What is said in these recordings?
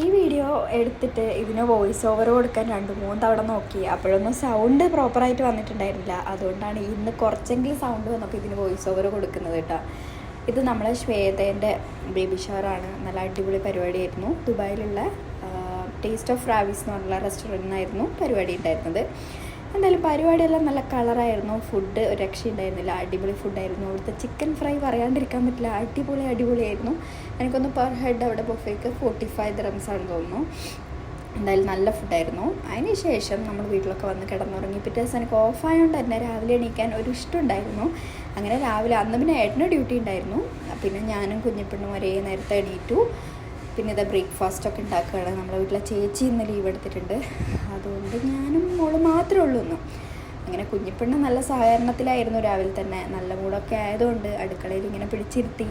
ഈ വീഡിയോ എടുത്തിട്ട് ഇതിന് വോയിസ് ഓവർ കൊടുക്കാൻ 2-3 തവണ നോക്കി. അപ്പോഴൊന്നും സൗണ്ട് പ്രോപ്പറായിട്ട് വന്നിട്ടുണ്ടായിരുന്നില്ല. അതുകൊണ്ടാണ് ഇന്ന് കുറച്ചെങ്കിലും സൗണ്ട് വന്നപ്പോൾ ഇതിന് വോയിസ് ഓവർ കൊടുക്കുന്നത് കേട്ടോ. ഇത് നമ്മളെ ശ്വേതേൻ്റെ ബേബി ഷവറാണ്. നല്ല അടിപൊളി പരിപാടിയായിരുന്നു. ദുബായിലുള്ള ടേസ്റ്റ് ഓഫ് റാവിസ് എന്ന് പറഞ്ഞുള്ള റെസ്റ്റോറൻറ്റിൽ നിന്നായിരുന്നു പരിപാടി ഉണ്ടായിരുന്നത്. എന്തായാലും പരിപാടിയെല്ലാം നല്ല കളറായിരുന്നു. ഫുഡ് ഒരു രക്ഷയുണ്ടായിരുന്നില്ല. അടിപൊളി ഫുഡായിരുന്നു. അവിടുത്തെ ചിക്കൻ ഫ്രൈ പറയാണ്ടിരിക്കാൻ പറ്റില്ല. അടിപൊളിയായിരുന്നു. എനിക്കൊന്ന് പെർ ഹെഡ് അവിടെ ബൊഫേക്ക് 45 dirhams ആണെന്ന് തോന്നുന്നു. എന്തായാലും നല്ല ഫുഡായിരുന്നു. അതിന് ശേഷം നമ്മൾ വീട്ടിലൊക്കെ വന്ന് കിടന്നുറങ്ങി. പിറ്റേ ദിവസം എനിക്ക് ഓഫായതുകൊണ്ട് തന്നെ രാവിലെ എണീക്കാൻ ഒരു ഇഷ്ടമുണ്ടായിരുന്നു. അങ്ങനെ രാവിലെ അന്ന് പിന്നെ ഏട്ടന് ഡ്യൂട്ടി ഉണ്ടായിരുന്നു. പിന്നെ ഞാനും കുഞ്ഞിപ്പെണ്ണും ഒരേ നേരത്തെ എണീറ്റു. പിന്നെ ഇത് ബ്രേക്ക്ഫാസ്റ്റൊക്കെ ഉണ്ടാക്കുകയാണ്. നമ്മുടെ വീട്ടിലെ ചേച്ചി ഇന്ന് ലീവ് എടുത്തിട്ടുണ്ട്. അതുകൊണ്ട് ഞാനും മോള് മാത്രമേ ഉള്ളൂ ഇന്ന്. അങ്ങനെ കുഞ്ഞിപ്പെണ്ണ് നല്ല സഹകരണത്തിലായിരുന്നു രാവിലെ തന്നെ. നല്ല മൂടൊക്കെ ആയതുകൊണ്ട് അടുക്കളയിൽ ഇങ്ങനെ പിടിച്ചിരുത്തി.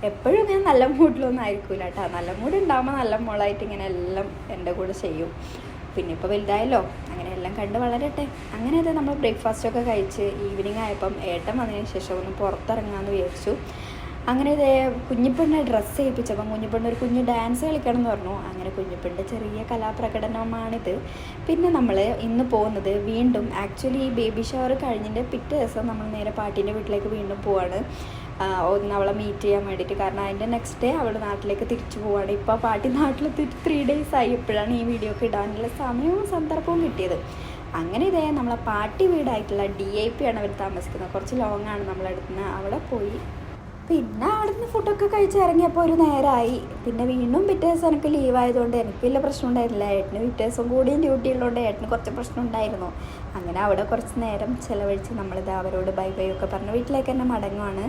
എപ്പോഴും ഞാൻ നല്ല മൂഡിലൊന്നും ആയിരിക്കില്ല കേട്ടോ. നല്ല മൂഡ് ഉണ്ടാകുമ്പോൾ നല്ല മോളായിട്ട് ഇങ്ങനെ എല്ലാം എൻ്റെ കൂടെ ചെയ്യും. പിന്നെ ഇപ്പോൾ വലുതായല്ലോ, അങ്ങനെ എല്ലാം കണ്ട് വളരട്ടെ. അങ്ങനെ ഇത് നമ്മൾ ബ്രേക്ക്ഫാസ്റ്റൊക്കെ കഴിച്ച് ഈവനിങ് ആയപ്പം ഏട്ടൻ വന്നതിന് ശേഷം ഒന്ന് പുറത്തിറങ്ങാമെന്ന് വിചാരിച്ചു. അങ്ങനെ ഇതേ കുഞ്ഞിപ്പെണ്ണെ ഡ്രസ്സ് ചെയ്യിപ്പിച്ചപ്പം കുഞ്ഞിപ്പെണ്ണ ഒരു കുഞ്ഞ് ഡാൻസ് കളിക്കണം എന്ന് പറഞ്ഞു. അങ്ങനെ കുഞ്ഞിപ്പെണ്ണൻ്റെ ചെറിയ കലാപ്രകടനമാണിത്. പിന്നെ നമ്മൾ ഇന്ന് പോകുന്നത് വീണ്ടും ആക്ച്വലി ഈ ബേബി ഷവർ കഴിഞ്ഞതിൻ്റെ പിറ്റേ ദിവസം നമ്മൾ നേരെ പാട്ടീൻ്റെ വീട്ടിലേക്ക് വീണ്ടും പോവാണ്. ഒന്ന് അവളെ മീറ്റ് ചെയ്യാൻ വേണ്ടിയിട്ട്. കാരണം അതിൻ്റെ നെക്സ്റ്റ് ഡേ അവൾ നാട്ടിലേക്ക് തിരിച്ചു പോവാണ്. ഇപ്പോൾ പാട്ടി നാട്ടിലെത്തിയിട്ട് 3 days ആയി. ഇപ്പോഴാണ് ഈ വീഡിയോ ഒക്കെ ഇടാനുള്ള സമയവും സന്ദർഭവും കിട്ടിയത്. അങ്ങനെ ഇതേ നമ്മളെ പാട്ടി വീടായിട്ടുള്ള DIP ആണ് അവർ താമസിക്കുന്നത്. കുറച്ച് ലോങ്ങാണ് നമ്മളെടുത്തുനിന്ന്. അവിടെ പോയി പിന്നെ അവിടെ നിന്ന് ഫുഡൊക്കെ കഴിച്ച് ഇറങ്ങിയപ്പോൾ ഒരു നേരമായി. പിന്നെ വീണ്ടും പിറ്റേ ദിവസം എനിക്ക് ലീവായതുകൊണ്ട് എനിക്ക് വലിയ പ്രശ്നം ഉണ്ടായിരുന്നില്ല. ഏട്ടന് പിറ്റേ ദിവസം കൂടിയും ഡ്യൂട്ടി ഉള്ളതുകൊണ്ട് ഏട്ടന് കുറച്ച് പ്രശ്നം ഉണ്ടായിരുന്നു. അങ്ങനെ അവിടെ കുറച്ച് നേരം ചിലവഴിച്ച് നമ്മളിത് അവരോട് ബൈ ബൈ ഒക്കെ പറഞ്ഞ് വീട്ടിലേക്ക് തന്നെ മടങ്ങുവാണ്.